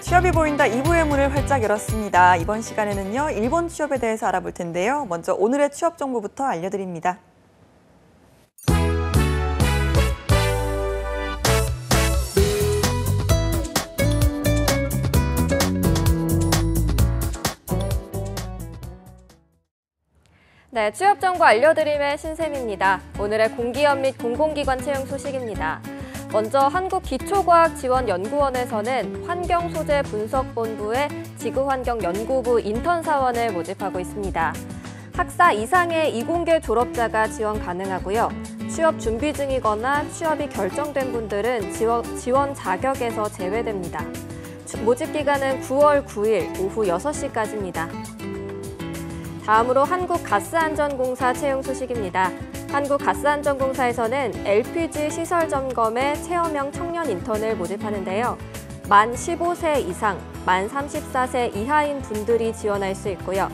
취업이 보인다 2부의 문을 활짝 열었습니다. 이번 시간에는요, 일본 취업에 대해서 알아볼 텐데요. 먼저 오늘의 취업 정보부터 알려드립니다. 네, 취업 정보 알려드림의 신샘입니다. 오늘의 공기업 및 공공기관 채용 소식입니다. 먼저 한국기초과학지원연구원에서는 환경소재분석본부의 지구환경연구부 인턴 사원을 모집하고 있습니다. 학사 이상의 이공계 졸업자가 지원 가능하고요. 취업 준비 중이거나 취업이 결정된 분들은 지원 자격에서 제외됩니다. 모집 기간은 9월 9일 오후 6시까지입니다. 다음으로 한국가스안전공사 채용 소식입니다. 한국가스안전공사에서는 LPG 시설 점검의 체험형 청년 인턴을 모집하는데요. 만 15세 이상, 만 34세 이하인 분들이 지원할 수 있고요.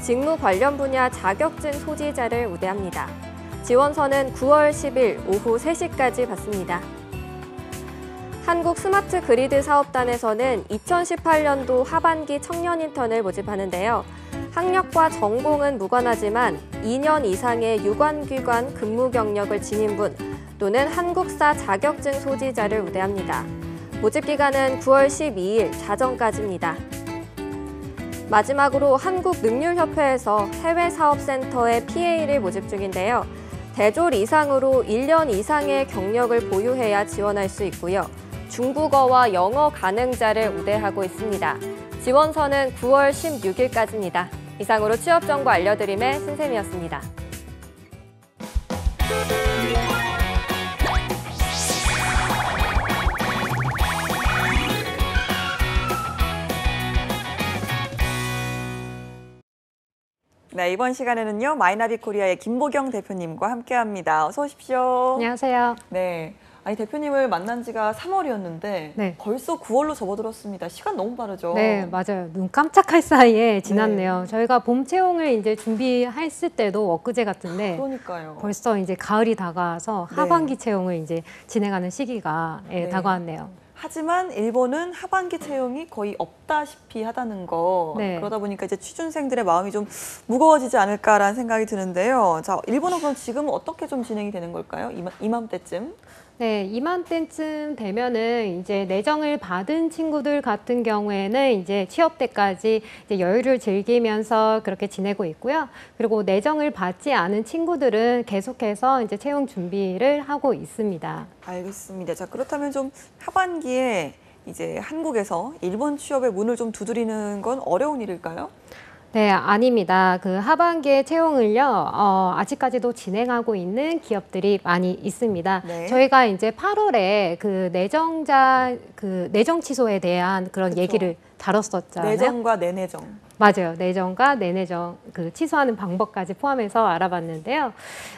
직무 관련 분야 자격증 소지자를 우대합니다. 지원서는 9월 10일 오후 3시까지 받습니다. 한국스마트그리드 사업단에서는 2018년도 하반기 청년 인턴을 모집하는데요. 학력과 전공은 무관하지만 2년 이상의 유관기관 근무 경력을 지닌 분 또는 한국사 자격증 소지자를 우대합니다. 모집 기간은 9월 12일 자정까지입니다. 마지막으로 한국능률협회에서 해외사업센터의 PA를 모집 중인데요. 대졸 이상으로 1년 이상의 경력을 보유해야 지원할 수 있고요. 중국어와 영어 가능자를 우대하고 있습니다. 지원서는 9월 16일까지입니다. 이상으로 취업 정보 알려드림의 신샘이었습니다. 네, 이번 시간에는요, 마이나비코리아의 김보경 대표님과 함께합니다. 어서 오십시오. 안녕하세요. 네. 아니, 대표님을 만난 지가 3월이었는데 네. 벌써 9월로 접어들었습니다. 시간 너무 빠르죠? 네, 맞아요. 눈 깜짝할 사이에 지났네요. 네. 저희가 봄 채용을 이제 준비했을 때도 엊그제 같은데 그러니까요. 벌써 이제 가을이 다가와서 하반기 채용을 이제 진행하는 시기가 다가왔네요. 하지만 일본은 하반기 채용이 거의 없다시피 하다는 거. 그러다 보니까 이제 취준생들의 마음이 좀 무거워지지 않을까라는 생각이 드는데요. 자, 일본은 그럼 지금 어떻게 좀 진행이 되는 걸까요? 이맘때쯤? 네, 이맘때쯤 되면은 이제 내정을 받은 친구들 같은 경우에는 이제 취업 때까지 이제 여유를 즐기면서 그렇게 지내고 있고요. 그리고 내정을 받지 않은 친구들은 계속해서 이제 채용 준비를 하고 있습니다. 알겠습니다. 자, 그렇다면 좀 하반기에 이제 한국에서 일본 취업의 문을 좀 두드리는 건 어려운 일일까요? 네, 아닙니다. 그 하반기에 채용을요, 아직까지도 진행하고 있는 기업들이 많이 있습니다. 네. 저희가 이제 8월에 그 내정 취소에 대한 그런 얘기를 다뤘었잖아요. 내정과 내내정. 맞아요. 내정과 내내정 그 취소하는 방법까지 포함해서 알아봤는데요.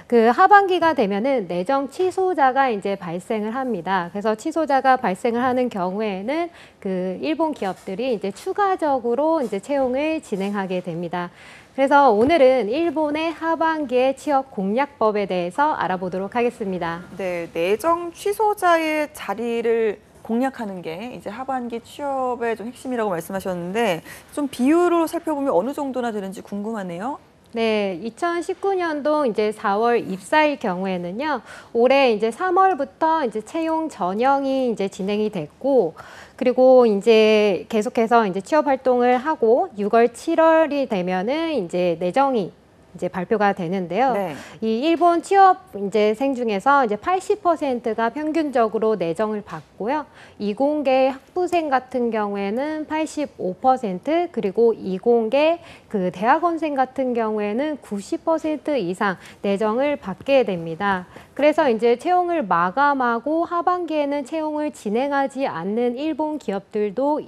그 하반기가 되면은 내정 취소자가 이제 발생을 합니다. 그래서 취소자가 발생을 하는 경우에는 그 일본 기업들이 이제 추가적으로 이제 채용을 진행하게 됩니다. 그래서 오늘은 일본의 하반기의 취업 공략법에 대해서 알아보도록 하겠습니다. 네, 내정 취소자의 자리를 공략하는 게 이제 하반기 취업의 좀 핵심이라고 말씀하셨는데 좀 비율로 살펴보면 어느 정도나 되는지 궁금하네요. 네, 2019년도 이제 4월 입사일 경우에는요, 올해 이제 3월부터 이제 채용 전형이 이제 진행이 됐고, 그리고 이제 계속해서 이제 취업 활동을 하고 6월, 7월이 되면은 이제 내정이 이제 발표가 되는데요. 네. 이 일본 취업생 중에서 이제 80%가 평균적으로 내정을 받고요. 이공계 학부생 같은 경우에는 85%, 그리고 이공계 그 대학원생 같은 경우에는 90% 이상 내정을 받게 됩니다. 그래서 이제 채용을 마감하고 하반기에는 채용을 진행하지 않는 일본 기업들도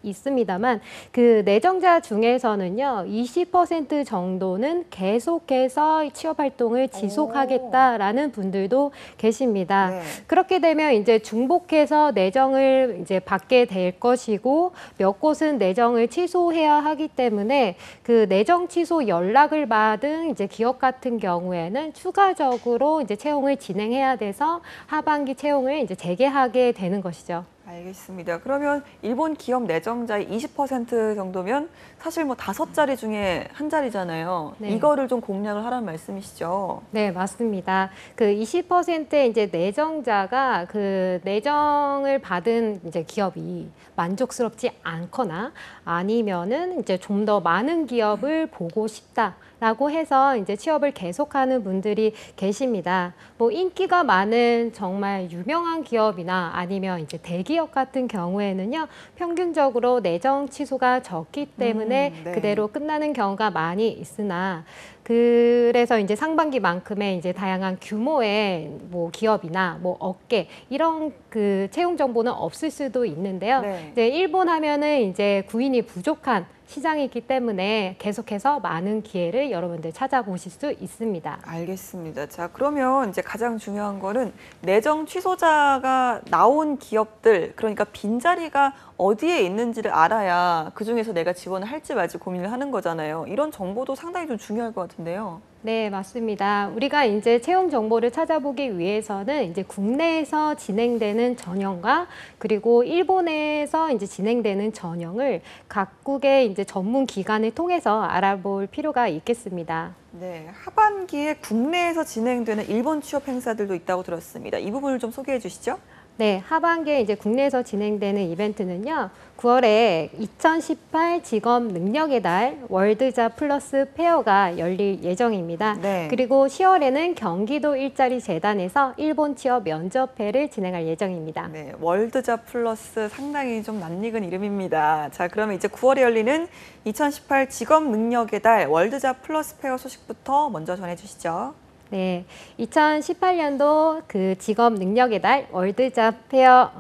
있습니다만 그 내정자 중에서는요, 20% 정도는 계속해서 취업 활동을 지속하겠다라는 분들도 계십니다. 네. 그렇게 되면 이제 중복해서 내정을 이제 받게 될 것이고 몇 곳은 내정을 취소해야 하기 때문에 그 내정 취소 연락을 받은 이제 기업 같은 경우에는 추가적으로 이제 채용을 진행해야 돼서 하반기 채용을 이제 재개하게 되는 것이죠. 알겠습니다. 그러면 일본 기업 내정자의 20% 정도면 사실 뭐 5자리 중에 한 자리잖아요. 네. 이거를 좀 공략을 하라는 말씀이시죠? 네, 맞습니다. 그 20%의 이제 내정자가 그 내정을 받은 이제 기업이 만족스럽지 않거나 아니면은 이제 좀 더 많은 기업을 보고 싶다라고 해서 이제 취업을 계속하는 분들이 계십니다. 뭐 인기가 많은 정말 유명한 기업이나 아니면 이제 대기업 같은 경우에는요, 평균적으로 내정 취소가 적기 때문에 네. 그대로 끝나는 경우가 많이 있으나 그래서 이제 상반기만큼의 이제 다양한 규모의 뭐 기업이나 뭐 업계 이런 그 채용 정보는 없을 수도 있는데요. 네. 이제 일본 하면은 이제 구인이 부족한 시장이기 때문에 계속해서 많은 기회를 여러분들 찾아보실 수 있습니다. 알겠습니다. 자, 그러면 이제 가장 중요한 거는 내정 취소자가 나온 기업들, 그러니까 빈자리가 어디에 있는지를 알아야 그중에서 내가 지원을 할지 말지 고민을 하는 거잖아요. 이런 정보도 상당히 좀 중요할 것 같은데요. 네, 맞습니다. 우리가 이제 채용 정보를 찾아보기 위해서는 이제 국내에서 진행되는 전형과 그리고 일본에서 이제 진행되는 전형을 각국의 이제 전문 기관을 통해서 알아볼 필요가 있겠습니다. 네, 하반기에 국내에서 진행되는 일본 취업 행사들도 있다고 들었습니다. 이 부분을 좀 소개해 주시죠. 네, 하반기에 이제 국내에서 진행되는 이벤트는요, 9월에 2018 직업 능력의 달 월드잡 플러스 페어가 열릴 예정입니다. 네. 그리고 10월에는 경기도 일자리 재단에서 일본 취업 면접회를 진행할 예정입니다. 네, 월드잡 플러스 상당히 좀 낯익은 이름입니다. 자, 그러면 이제 9월에 열리는 2018 직업 능력의 달 월드잡 플러스 페어 소식부터 먼저 전해 주시죠. 네, 2018년도 그 직업 능력의 달 월드잡 페어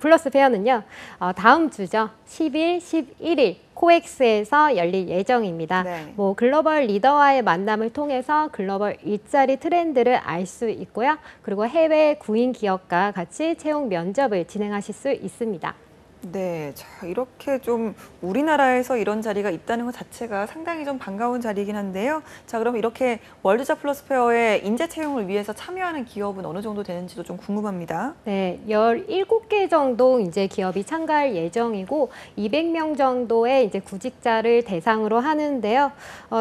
플러스 페어는요, 다음 주죠. 10일, 11일 코엑스에서 열릴 예정입니다. 네. 뭐 글로벌 리더와의 만남을 통해서 글로벌 일자리 트렌드를 알 수 있고요. 그리고 해외 구인 기업과 같이 채용 면접을 진행하실 수 있습니다. 네, 자, 이렇게 좀 우리나라에서 이런 자리가 있다는 것 자체가 상당히 좀 반가운 자리이긴 한데요. 자, 그럼 이렇게 월드잡 플러스 페어에 인재 채용을 위해서 참여하는 기업은 어느 정도 되는지도 좀 궁금합니다. 네, 17개 정도 이제 기업이 참가할 예정이고 200명 정도의 이제 구직자를 대상으로 하는데요.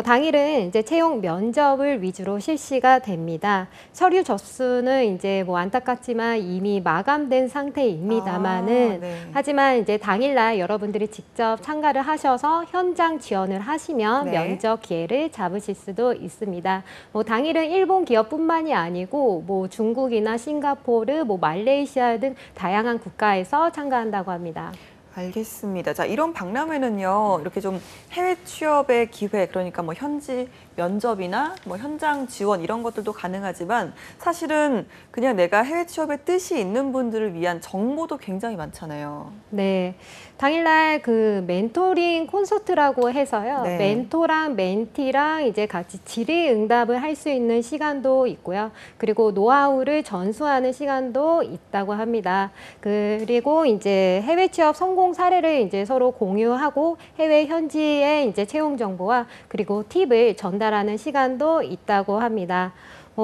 당일은 이제 채용 면접을 위주로 실시가 됩니다. 서류 접수는 이제 뭐 안타깝지만 이미 마감된 상태입니다만은 네. 하지만 이제 당일날 여러분들이 직접 참가를 하셔서 현장 지원을 하시면 네. 면접 기회를 잡으실 수도 있습니다. 뭐 당일은 일본 기업뿐만이 아니고 뭐 중국이나 싱가포르, 뭐 말레이시아 등 다양한 국가에서 참가한다고 합니다. 알겠습니다. 자, 이런 박람회는요, 이렇게 좀 해외 취업의 기회, 그러니까 뭐 현지 면접이나 뭐 현장 지원 이런 것들도 가능하지만 사실은 그냥 내가 해외 취업에 뜻이 있는 분들을 위한 정보도 굉장히 많잖아요. 네. 당일날 그 멘토링 콘서트라고 해서요. 네. 멘토랑 멘티랑 이제 같이 질의응답을 할 수 있는 시간도 있고요. 그리고 노하우를 전수하는 시간도 있다고 합니다. 그리고 이제 해외 취업 성공 사례를 이제 서로 공유하고 해외 현지의 이제 채용 정보와 그리고 팁을 전달하는 시간도 있다고 합니다.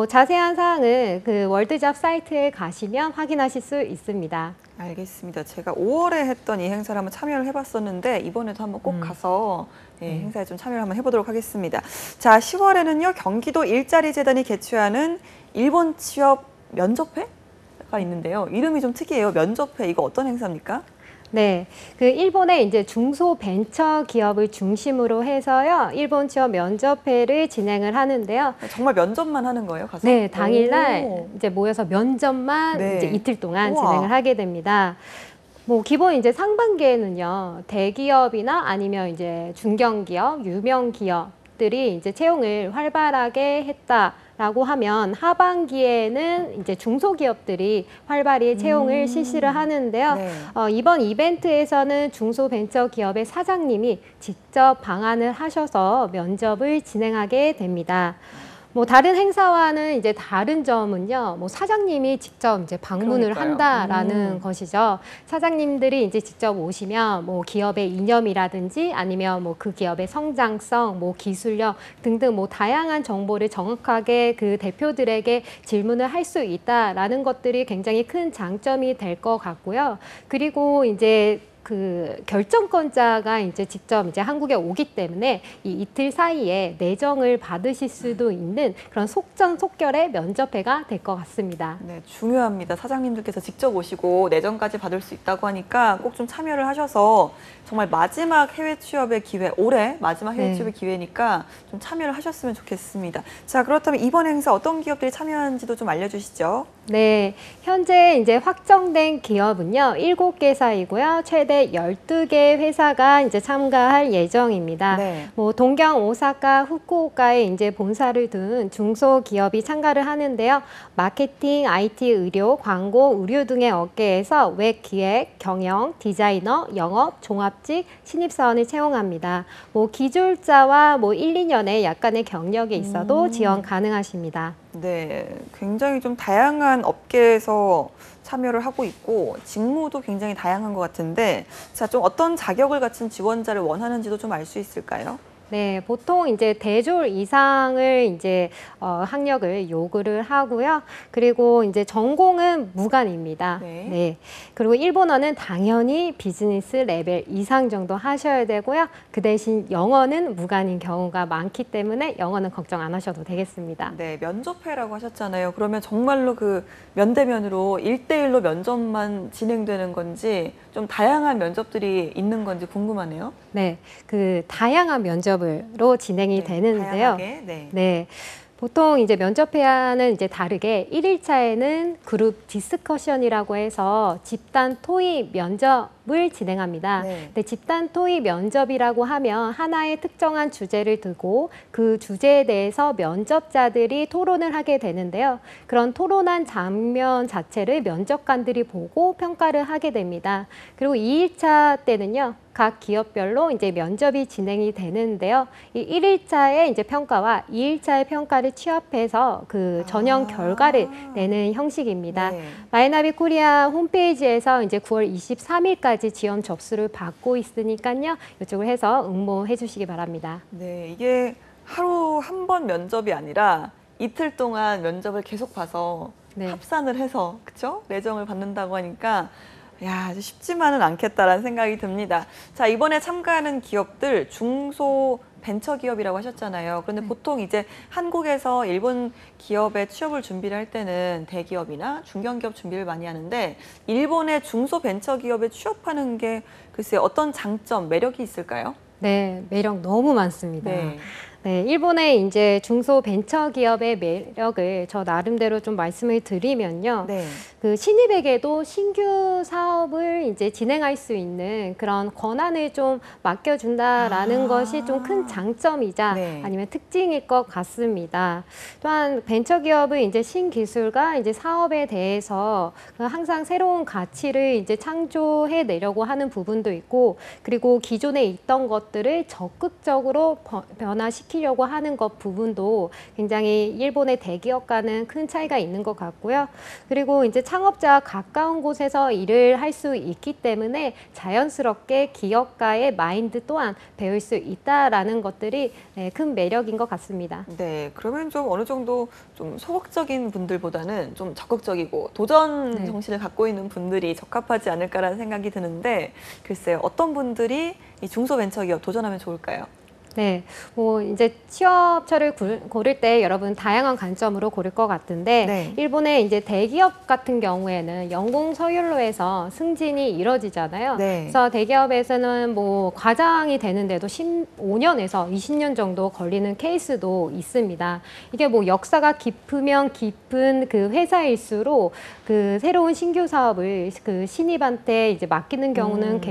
자세한 사항은 그 월드잡 사이트에 가시면 확인하실 수 있습니다. 알겠습니다. 제가 5월에 했던 이 행사를 한번 참여를 해봤었는데 이번에도 한번 꼭 가서 행사에 좀 참여를 한번 해보도록 하겠습니다. 자, 10월에는요, 경기도 일자리재단이 개최하는 일본 취업 면접회가 있는데요. 이름이 좀 특이해요. 면접회, 이거 어떤 행사입니까? 네, 그 일본의 이제 중소벤처 기업을 중심으로 해서요, 일본 취업 면접회를 진행을 하는데요. 정말 면접만 하는 거예요, 가서? 네, 당일날 오. 이제 모여서 면접만 네. 이제 이틀 동안 우와. 진행을 하게 됩니다. 뭐 기본 이제 상반기에는요, 대기업이나 아니면 이제 중견기업, 유명 기업들이 이제 채용을 활발하게 했다라고 하면 하반기에는 이제 중소기업들이 활발히 채용을 실시를 하는데요. 네. 이번 이벤트에서는 중소벤처기업의 사장님이 직접 방한을 하셔서 면접을 진행하게 됩니다. 뭐 다른 행사와는 이제 다른 점은요, 뭐 사장님이 직접 이제 방문을 그러니까요. 한다라는 것이죠. 사장님들이 이제 직접 오시면 뭐 기업의 이념이라든지 아니면 뭐 그 기업의 성장성, 뭐 기술력 등등 뭐 다양한 정보를 정확하게 그 대표들에게 질문을 할 수 있다라는 것들이 굉장히 큰 장점이 될 것 같고요. 그리고 이제 그 결정권자가 이제 직접 이제 한국에 오기 때문에 이 이틀 사이에 내정을 받으실 수도 있는 그런 속전속결의 면접회가 될 것 같습니다. 네, 중요합니다. 사장님들께서 직접 오시고 내정까지 받을 수 있다고 하니까 꼭 좀 참여를 하셔서 정말 마지막 해외 취업의 기회, 올해 마지막 해외 네. 취업의 기회니까 좀 참여를 하셨으면 좋겠습니다. 자, 그렇다면 이번 행사 어떤 기업들이 참여하는지도 좀 알려주시죠. 네, 현재 이제 확정된 기업은요, 7개사이고요. 최대 12개 회사가 이제 참가할 예정입니다. 네. 뭐 동경, 오사카, 후쿠오카에 이제 본사를 둔 중소기업이 참가를 하는데요. 마케팅, IT, 의료, 광고, 의류 등의 업계에서 웹 기획, 경영, 디자이너, 영업, 종합직, 신입사원을 채용합니다. 뭐 기술자와 뭐 1, 2년의 약간의 경력이 있어도 지원 가능하십니다. 네, 굉장히 좀 다양한 업계에서 참여를 하고 있고 직무도 굉장히 다양한 것 같은데 자, 좀 어떤 자격을 갖춘 지원자를 원하는지도 좀 알 수 있을까요? 네, 보통 이제 대졸 이상을 이제 학력을 요구를 하고요. 그리고 이제 전공은 무관입니다. 네. 네. 그리고 일본어는 당연히 비즈니스 레벨 이상 정도 하셔야 되고요. 그 대신 영어는 무관인 경우가 많기 때문에 영어는 걱정 안 하셔도 되겠습니다. 네, 면접회라고 하셨잖아요. 그러면 정말로 그 면대면으로 1대1로 면접만 진행되는 건지 좀 다양한 면접들이 있는 건지 궁금하네요. 네, 그 다양한 면접으로 진행이 네, 되는데요. 다양하게, 네. 네. 보통 이제 면접회와는 이제 다르게 1일차에는 그룹 디스커션이라고 해서 집단 토의 면접을 진행합니다. 네. 근데 집단 토의 면접이라고 하면 하나의 특정한 주제를 두고 그 주제에 대해서 면접자들이 토론을 하게 되는데요. 그런 토론한 장면 자체를 면접관들이 보고 평가를 하게 됩니다. 그리고 2일차 때는요. 각 기업별로 이제 면접이 진행이 되는데요. 이 1일차의 이제 평가와 2일차의 평가를 취합해서 그 전형 결과를 내는 형식입니다. 네. 마이나비 코리아 홈페이지에서 이제 9월 23일까지 지원 접수를 받고 있으니까요. 이쪽을 해서 응모해 주시기 바랍니다. 네, 이게 하루 한 번 면접이 아니라 이틀 동안 면접을 계속 봐서 네. 합산을 해서 그쵸? 내정을 받는다고 하니까 야, 아주 쉽지만은 않겠다라는 생각이 듭니다. 자, 이번에 참가하는 기업들 중소 벤처기업이라고 하셨잖아요. 그런데 보통 이제 한국에서 일본 기업에 취업을 준비를 할 때는 대기업이나 중견기업 준비를 많이 하는데 일본의 중소벤처기업에 취업하는 게 글쎄 어떤 장점, 매력이 있을까요? 네, 매력 너무 많습니다. 네. 네, 일본의 이제 중소벤처기업의 매력을 저 나름대로 좀 말씀을 드리면요. 네. 그 신입에게도 신규 사업을 이제 진행할 수 있는 그런 권한을 좀 맡겨준다라는 것이 좀 큰 장점이자 네. 아니면 특징일 것 같습니다. 또한 벤처기업은 이제 신기술과 이제 사업에 대해서 항상 새로운 가치를 이제 창조해 내려고 하는 부분도 있고, 그리고 기존에 있던 것들을 적극적으로 변화시키려고 하는 것 부분도 굉장히 일본의 대기업과는 큰 차이가 있는 것 같고요. 그리고 이제 창업자와 가까운 곳에서 일을 할 수 있기 때문에 자연스럽게 기업가의 마인드 또한 배울 수 있다라는 것들이 큰 매력인 것 같습니다. 네, 그러면 좀 어느 정도 좀 소극적인 분들보다는 좀 적극적이고 도전 네. 정신을 갖고 있는 분들이 적합하지 않을까라는 생각이 드는데 글쎄요, 어떤 분들이 이 중소벤처기업 도전하면 좋을까요? 네, 뭐 이제 취업처를 고를 때 여러분 다양한 관점으로 고를 것 같은데 네. 일본의 이제 대기업 같은 경우에는 연공 서열로 해서 승진이 이뤄지잖아요. 네. 그래서 대기업에서는 뭐 과장이 되는데도 15년에서 20년 정도 걸리는 케이스도 있습니다. 이게 뭐 역사가 깊으면 깊은 그 회사일수록 그 새로운 신규 사업을 그 신입한테 이제 맡기는 경우는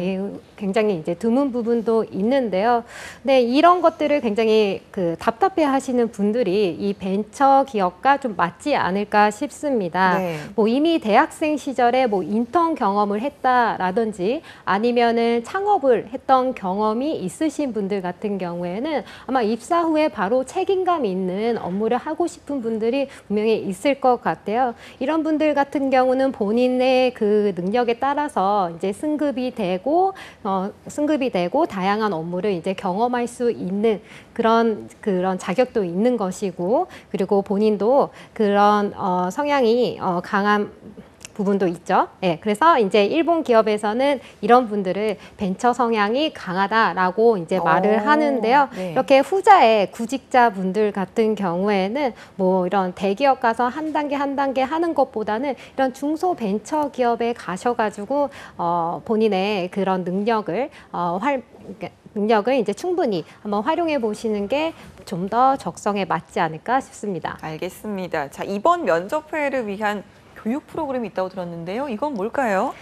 굉장히 이제 드문 부분도 있는데요. 네, 이런 이런 것들을 굉장히 답답해 하시는 분들이 이 벤처 기업과 좀 맞지 않을까 싶습니다. 네. 뭐 이미 대학생 시절에 뭐 인턴 경험을 했다라든지 아니면은 창업을 했던 경험이 있으신 분들 같은 경우에는 아마 입사 후에 바로 책임감 있는 업무를 하고 싶은 분들이 분명히 있을 것 같아요. 이런 분들 같은 경우는 본인의 그 능력에 따라서 이제 승급이 되고 다양한 업무를 이제 경험할 수 있는 그런 자격도 있는 것이고, 그리고 본인도 그런 성향이 강한 부분도 있죠. 예, 그래서 이제 일본 기업에서는 이런 분들을 벤처 성향이 강하다라고 이제 말을 하는데요. 네. 이렇게 후자의 구직자 분들 같은 경우에는 뭐 이런 대기업 가서 한 단계 하는 것보다는 이런 중소 벤처 기업에 가셔가지고 본인의 그런 능력을 이제 충분히 한번 활용해 보시는 게 좀 더 적성에 맞지 않을까 싶습니다. 알겠습니다. 자, 이번 면접회를 위한 교육 프로그램이 있다고 들었는데요. 이건 뭘까요?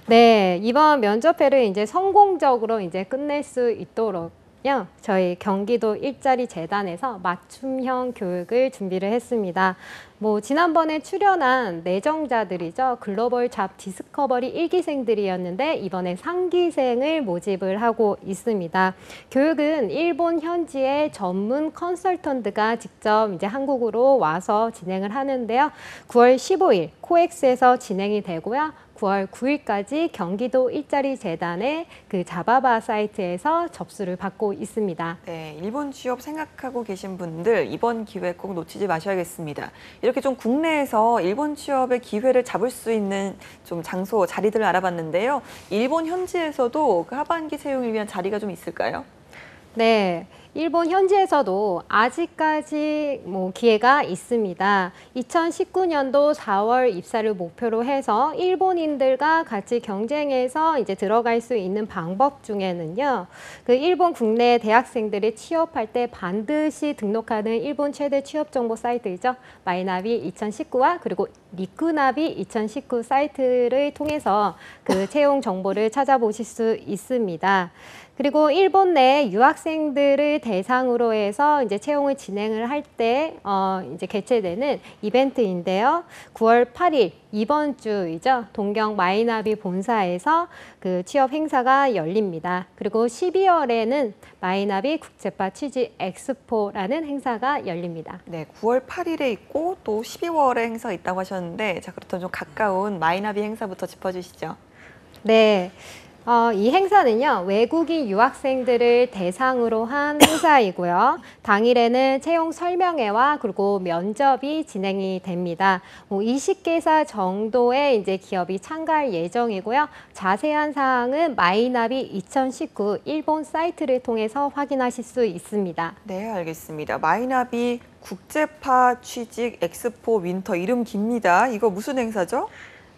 네, 이번 면접회를 이제 성공적으로 이제 끝낼 수 있도록요, 저희 경기도 일자리 재단에서 맞춤형 교육을 준비를 했습니다. 뭐 지난번에 출연한 내정자들이죠. 글로벌 잡 디스커버리 1기생들이었는데 이번에 3기생을 모집을 하고 있습니다. 교육은 일본 현지의 전문 컨설턴트가 직접 이제 한국으로 와서 진행을 하는데요. 9월 15일 코엑스에서 진행이 되고요. 9월 9일까지 경기도 일자리 재단의 그 자바바 사이트에서 접수를 받고 있습니다. 네, 일본 취업 생각하고 계신 분들 이번 기회 꼭 놓치지 마셔야겠습니다. 이렇게 좀 국내에서 일본 취업의 기회를 잡을 수 있는 좀 장소, 자리들을 알아봤는데요. 일본 현지에서도 그 하반기 채용을 위한 자리가 좀 있을까요? 네, 일본 현지에서도 아직까지 뭐 기회가 있습니다. 2019년도 4월 입사를 목표로 해서 일본인들과 같이 경쟁해서 이제 들어갈 수 있는 방법 중에는요, 그 일본 국내 대학생들이 취업할 때 반드시 등록하는 일본 최대 취업 정보 사이트이죠. 마이나비 2019와 그리고 리쿠나비 2019 사이트를 통해서 그 채용 정보를 찾아보실 수 있습니다. 그리고 일본 내 유학생들을 대상으로 해서 이제 채용을 진행을 할 때 이제 개최되는 이벤트인데요. 9월 8일 이번 주이죠. 동경 마이나비 본사에서 그 취업 행사가 열립니다. 그리고 12월에는 마이나비 국제파 취직 엑스포라는 행사가 열립니다. 네, 9월 8일에 있고 또 12월에 행사가 있다고 하셨는데, 자, 그렇다면 좀 가까운 마이나비 행사부터 짚어주시죠. 네. 이 행사는요, 외국인 유학생들을 대상으로 한 행사이고요. 당일에는 채용 설명회와 그리고 면접이 진행이 됩니다. 20개사 정도의 이제 기업이 참가할 예정이고요. 자세한 사항은 마이나비 2019 일본 사이트를 통해서 확인하실 수 있습니다. 네, 알겠습니다. 마이나비 국제파 취직 엑스포 윈터, 이름 깁니다. 이거 무슨 행사죠?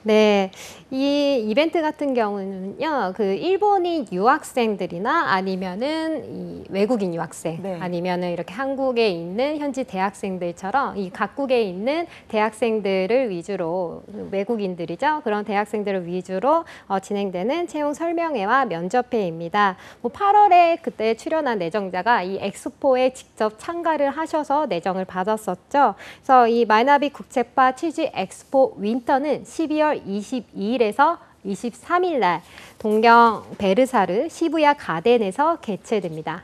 네, 이 이벤트 같은 경우는요, 그 일본인 유학생들이나 아니면은 이 외국인 유학생, 네. 아니면은 이렇게 한국에 있는 현지 대학생들처럼 이 각국에 있는 대학생들을 위주로, 외국인들이죠, 그런 대학생들을 위주로 진행되는 채용 설명회와 면접회입니다. 뭐 8월에 그때 출연한 내정자가 이 엑스포에 직접 참가를 하셔서 내정을 받았었죠. 그래서 이 마이나비 국제파 취직 엑스포 윈터는 12월 22일에서 23일 날 동경 베르사르 시부야 가덴에서 개최됩니다.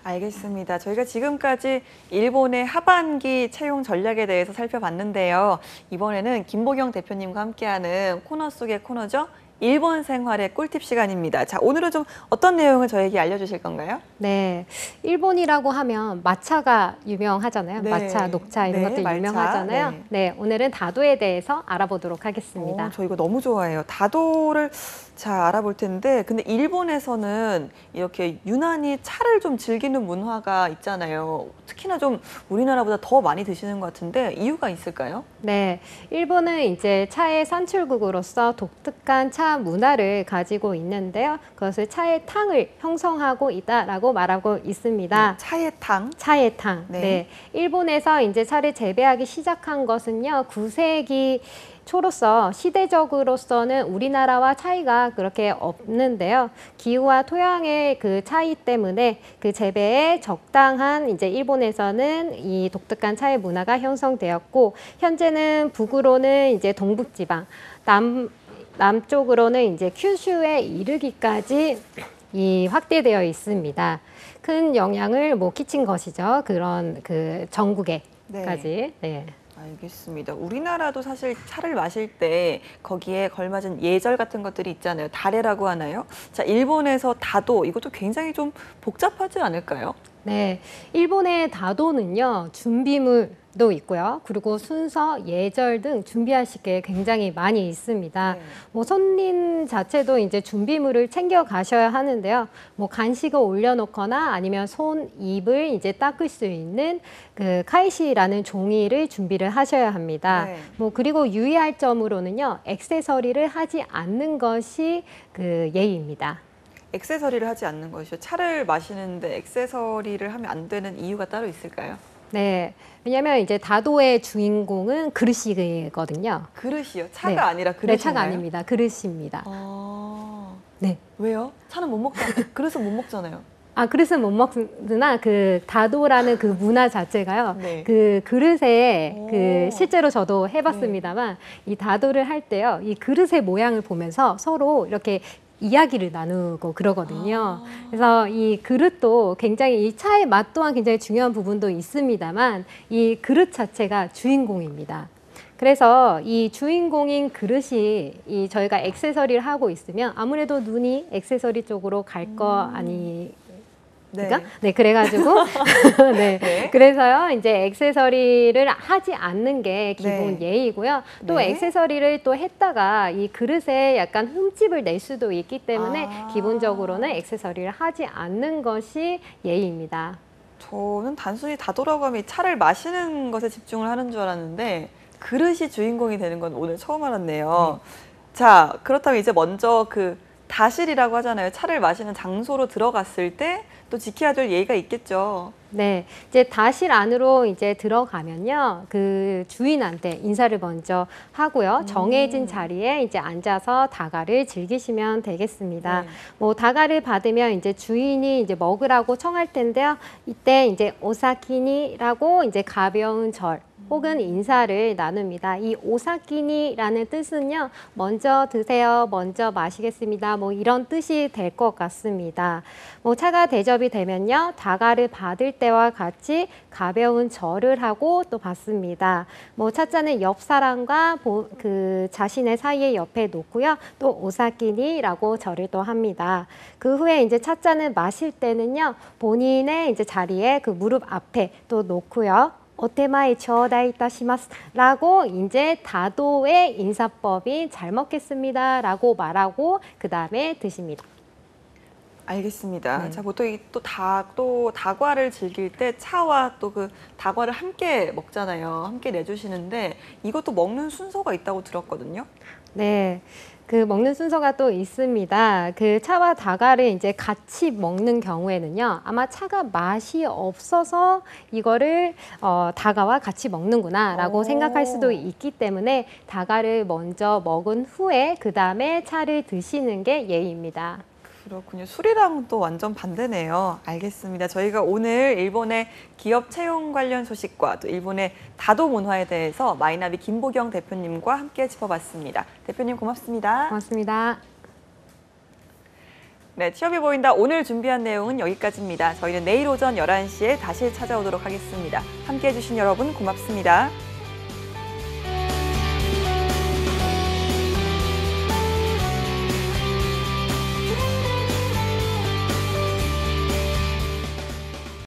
알겠습니다. 저희가 지금까지 일본의 하반기 채용 전략에 대해서 살펴봤는데요. 이번에는 김보경 대표님과 함께하는 코너 속의 코너죠. 일본 생활의 꿀팁 시간입니다. 자, 오늘은 좀 어떤 내용을 저에게 알려주실 건가요? 네, 일본이라고 하면 마차가 유명하잖아요. 네. 마차, 녹차 이런 네, 것들 말차. 유명하잖아요. 네. 네, 오늘은 다도에 대해서 알아보도록 하겠습니다. 저 이거 너무 좋아해요. 다도를 잘 알아볼 텐데, 근데 일본에서는 이렇게 유난히 차를 좀 즐기는 문화가 있잖아요. 특히나 좀 우리나라보다 더 많이 드시는 것 같은데 이유가 있을까요? 네, 일본은 이제 차의 산출국으로서 독특한 차 독특한 문화를 가지고 있는데요. 그것을 차에탕을 형성하고 있다라고 말하고 있습니다. 네, 차에탕. 차에탕. 네. 네. 일본에서 이제 차를 재배하기 시작한 것은요, 9세기 초로서 시대적으로서는 우리나라와 차이가 그렇게 없는데요. 기후와 토양의 그 차이 때문에 그 재배에 적당한 이제 일본에서는 이 독특한 차의 문화가 형성되었고, 현재는 북으로는 이제 동북지방, 남쪽으로는 이제 큐슈에 이르기까지 이 확대되어 있습니다. 큰 영향을 뭐 끼친 것이죠. 그런 그 전국에까지. 네. 알겠습니다. 우리나라도 사실 차를 마실 때 거기에 걸맞은 예절 같은 것들이 있잖아요. 다레라고 하나요? 자, 일본에서 다도 이것도 굉장히 좀 복잡하지 않을까요? 네, 일본의 다도는요, 준비물도 있고요. 그리고 순서, 예절 등 준비하실 게 굉장히 많이 있습니다. 네. 뭐 손님 자체도 이제 준비물을 챙겨 가셔야 하는데요. 뭐 간식을 올려놓거나 아니면 손, 입을 이제 닦을 수 있는 그 카이시라는 종이를 준비를 하셔야 합니다. 네. 뭐 그리고 유의할 점으로는요, 액세서리를 하지 않는 것이 그 예의입니다. 액세서리를 하지 않는 것이죠. 차를 마시는데 액세서리를 하면 안 되는 이유가 따로 있을까요? 네, 왜냐하면 이제 다도의 주인공은 그릇이거든요. 그릇이요? 차가 네. 아니라 그릇인가요? 네, 차가 아닙니다. 그릇입니다. 네. 왜요? 차는 못 먹잖아요. 그릇은 못 먹잖아요. 아, 그릇은 못 먹으나 그 다도라는 그 문화 자체가요. 네. 그 그릇에 오. 그 실제로 저도 해봤습니다만 이 다도를 할 때요. 이 그릇의 모양을 보면서 서로 이렇게 이야기를 나누고 그러거든요. 그래서 이 그릇도 굉장히 이 차의 맛 또한 굉장히 중요한 부분도 있습니다만 이 그릇 자체가 주인공입니다. 그래서 이 주인공인 그릇이 이 저희가 액세서리를 하고 있으면 아무래도 눈이 액세서리 쪽으로 갈 거 아니. 네. 네, 그래가지고 네. 네. 그래서요 이제 액세서리를 하지 않는 게 기본 네. 예의고요. 또 네. 액세서리를 또 했다가 이 그릇에 약간 흠집을 낼 수도 있기 때문에 기본적으로는 액세서리를 하지 않는 것이 예의입니다. 저는 단순히 다도라고 하면 이 차를 마시는 것에 집중을 하는 줄 알았는데 그릇이 주인공이 되는 건 오늘 처음 알았네요. 자, 그렇다면 이제 먼저 그 다실이라고 하잖아요. 차를 마시는 장소로 들어갔을 때 또 지켜야 될 예의가 있겠죠. 네, 이제 다실 안으로 이제 들어가면요, 그 주인한테 인사를 먼저 하고요, 정해진 자리에 이제 앉아서 다가를 즐기시면 되겠습니다. 네. 뭐 다가를 받으면 이제 주인이 이제 먹으라고 청할 텐데요, 이때 이제 오사키니라고 이제 가벼운 절 혹은 인사를 나눕니다. 이 오사키니라는 뜻은요, 먼저 드세요, 먼저 마시겠습니다. 뭐 이런 뜻이 될 것 같습니다. 뭐 차가 대접이 되면요, 다가를 받을 때와 같이 가벼운 절을 하고 또 받습니다. 뭐 찻잔은 옆 사람과 그 자신의 사이에 옆에 놓고요, 또 오사키니라고 절을 또 합니다. 그 후에 이제 찻잔을 마실 때는요, 본인의 이제 자리에 그 무릎 앞에 또 놓고요. 오테마에 초다이타시마스 라고 이제 다도의 인사법이 잘 먹겠습니다 라고 말하고 그 다음에 드십니다. 알겠습니다. 네. 자, 보통 또 다과를 즐길 때 차와 또 그 다과를 함께 먹잖아요. 함께 내주시는데 이것도 먹는 순서가 있다고 들었거든요. 네. 그 먹는 순서가 또 있습니다. 그 차와 다가를 이제 같이 먹는 경우에는요, 아마 차가 맛이 없어서 이거를 다가와 같이 먹는구나라고 오. 생각할 수도 있기 때문에 다가를 먼저 먹은 후에 그 다음에 차를 드시는 게 예의입니다. 그렇군요. 술이랑 또 완전 반대네요. 알겠습니다. 저희가 오늘 일본의 기업 채용 관련 소식과 또 일본의 다도 문화에 대해서 마이나비 김보경 대표님과 함께 짚어봤습니다. 대표님 고맙습니다. 고맙습니다. 네, 취업이 보인다. 오늘 준비한 내용은 여기까지입니다. 저희는 내일 오전 11시에 다시 찾아오도록 하겠습니다. 함께해 주신 여러분 고맙습니다.